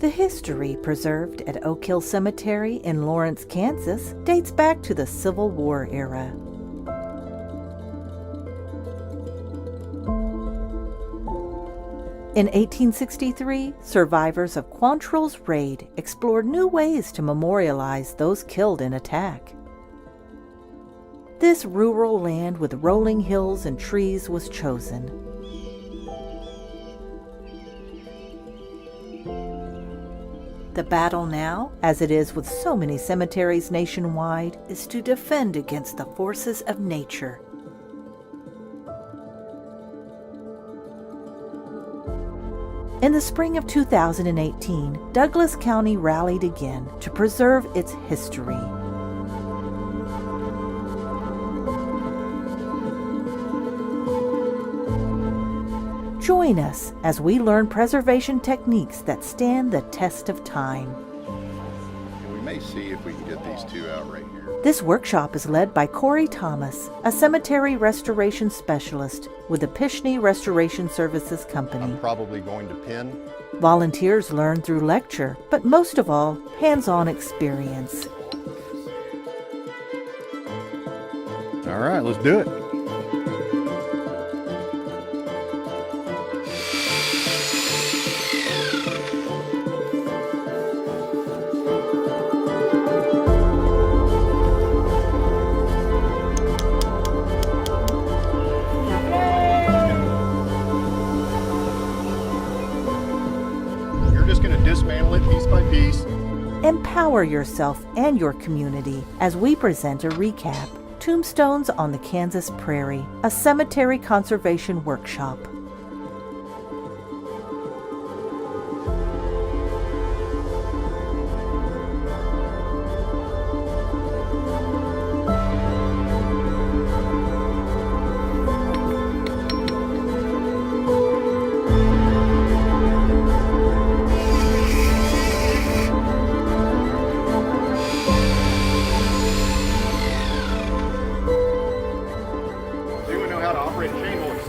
The history preserved at Oak Hill Cemetery in Lawrence, Kansas, dates back to the Civil War era. In 1863, survivors of Quantrill's raid explored new ways to memorialize those killed in attack. This rural land with rolling hills and trees was chosen. The battle now, as it is with so many cemeteries nationwide, is to defend against the forces of nature. In the spring of 2018, Douglas County rallied again to preserve its history. Join us as we learn preservation techniques that stand the test of time. And we may see if we can get these two out right here. This workshop is led by Corey Thomas, a cemetery restoration specialist with the PISHNY Restoration Services Company. I'm probably going to pin. Volunteers learn through lecture, but most of all, hands-on experience. All right, let's do it. Dismantle it piece by piece. Empower yourself and your community as we present a recap. Tombstones on the Kansas Prairie, a cemetery conservation workshop. How to operate a chain holder.